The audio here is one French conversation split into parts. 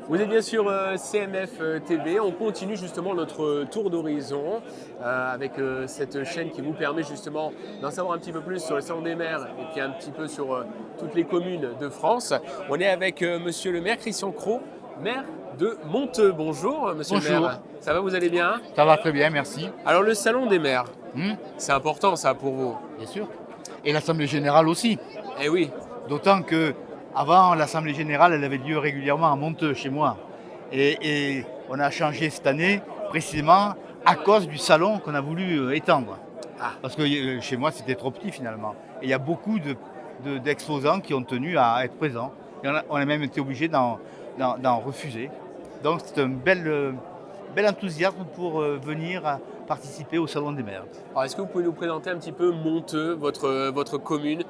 Vous êtes bien sur CMF TV, on continue justement notre tour d'horizon avec cette chaîne qui vous permet justement d'en savoir un petit peu plus sur le Salon des maires et puis un petit peu sur toutes les communes de France. On est avec monsieur le maire Christian Cros, maire de Monteux. Bonjour monsieur le Bonjour. maire, ça va, vous allez bien? Ça va très bien, merci. Alors le Salon des maires, Hmm, c'est important ça pour vous? bien sûr. Et l'Assemblée générale aussi. Eh oui, D'autant que avant l'Assemblée générale, elle avait lieu régulièrement à Monteux, chez moi. Et on a changé cette année précisément à cause du salon qu'on a voulu étendre. Ah. Parce que chez moi, c'était trop petit finalement. Et il y a beaucoup d'exposants qui ont tenu à être présents. Et on a même été obligé d'en refuser. Donc c'est un bel enthousiasme pour venir participer au Salon des maires. alors est-ce que vous pouvez nous présenter un petit peu Monteux, votre commune,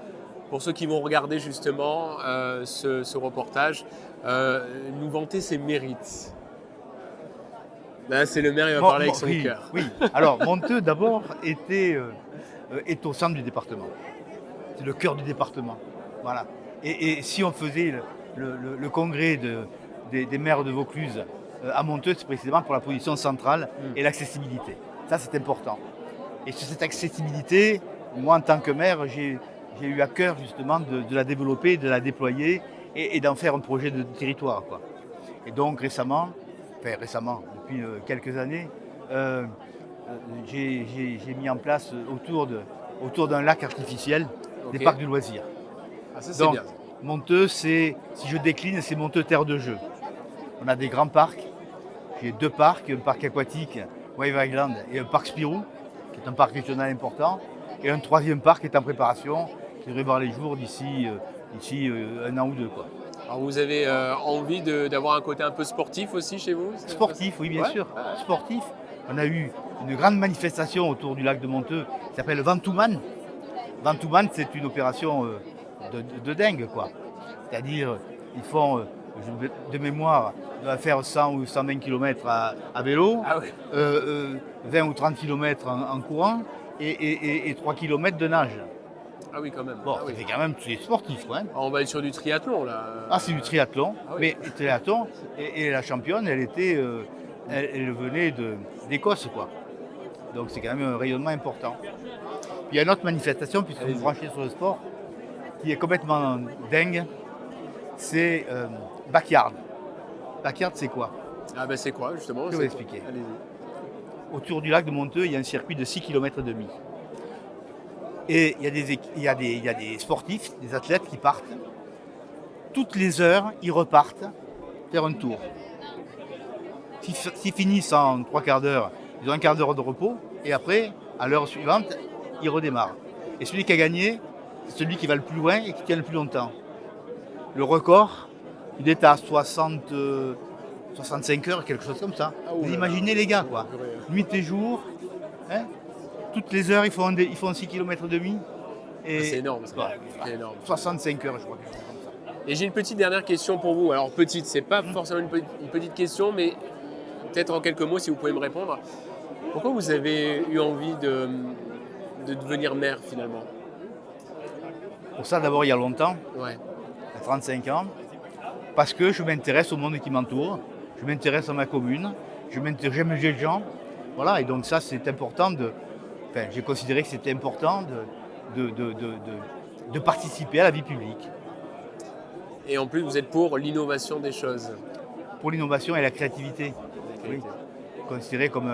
pour ceux qui vont regarder justement ce reportage, nous vanter ses mérites. Là, c'est le maire, il va parler avec son oui, cœur. oui. Alors, Monteux, d'abord, est au centre du département. C'est le cœur du département. Voilà. Et si on faisait le congrès des maires de Vaucluse à Monteux, c'est précisément pour la position centrale et l'accessibilité. Ça, c'est important. Et sur cette accessibilité, moi, en tant que maire, j'ai eu à cœur justement de la développer, de la déployer et d'en faire un projet de territoire, quoi. Et donc récemment, depuis quelques années, j'ai mis en place autour d'un lac artificiel des Ok. parcs de loisirs. Ah, ça, c'est Donc bien. Monteux, si je décline, c'est Monteux Terre de Jeu. On a des grands parcs. J'ai deux parcs, un parc aquatique, Wave Island, et un parc Spirou, qui est un parc régional important. Et un troisième parc qui est en préparation, qui devrait voir les jours d'ici un an ou deux, quoi. Alors, vous avez envie d'avoir un côté un peu sportif aussi chez vous? Sportif, oui, bien Ouais. sûr. Sportif. On a eu une grande manifestation autour du lac de Monteux qui s'appelle Ventouman. Ventouman, c'est une opération de dingue, quoi. C'est-à-dire, ils font, de mémoire, ils doivent faire 100 ou 120 km à vélo, Ah oui. 20 ou 30 km en courant et 3 km de nage. Ah oui, quand même. Bon, Ah oui. c'est quand même c'est sportif, quoi, hein. On va être sur du triathlon là. Ah, c'est du triathlon. Ah oui. Mais triathlon, et la championne, elle venait d'Écosse, quoi. Donc c'est quand même un rayonnement important. Puis il y a une autre manifestation, puisque vous Allez-y. vous branchez sur le sport, qui est complètement dingue, c'est Backyard. Backyard, c'est quoi? Ah ben c'est quoi justement? Je vais C'est vous quoi? expliquer. Allez-y. Autour du lac de Monteux, il y a un circuit de 6,5 km. Et il y a des sportifs, des athlètes qui partent. Toutes les heures, ils repartent faire un tour. S'ils finissent en 3/4 d'heure, ils ont un quart d'heure de repos. Et après, à l'heure suivante, ils redémarrent. Et celui qui a gagné, c'est celui qui va le plus loin et qui tient le plus longtemps. Le record, il est à 65 heures, quelque chose comme ça. Ah, Vous oulala. imaginez les gars, quoi. Purée. Nuit et jour, hein. Toutes les heures, ils font 6,5 km. Et Ah, c'est énorme ça. Ouais, C'est énorme. 65 heures, je crois. Quelque chose comme ça. Et j'ai une petite dernière question pour vous. Alors petite, c'est pas forcément une petite question, mais peut-être en quelques mots si vous pouvez me répondre. Pourquoi vous avez eu envie de devenir maire finalement? Pour ça, d'abord, il y a longtemps, Ouais. à 35 ans, parce que je m'intéresse au monde qui m'entoure, je m'intéresse à ma commune, j'aime les gens. Voilà, et donc ça, c'est important j'ai considéré que c'était important de participer à la vie publique Et en plus, vous êtes pour l'innovation des choses. pour l'innovation et la créativité. Oui. Considéré comme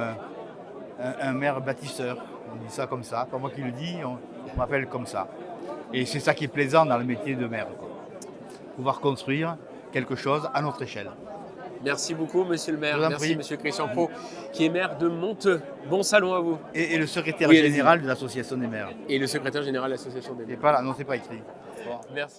un maire bâtisseur. On dit ça comme ça. Pas moi qui le dis, on m'appelle comme ça. Et c'est ça qui est plaisant dans le métier de maire, quoi. Pouvoir construire quelque chose à notre échelle. Merci beaucoup, monsieur le maire. Je vous en Merci, prie. monsieur Christian Cros, qui est maire de Monteux. Bon salon à vous. Et le secrétaire Oui, allez-y. général de l'association des maires. Et le secrétaire général de l'association des Il maires. n'est pas là, non, c'est pas écrit. Merci.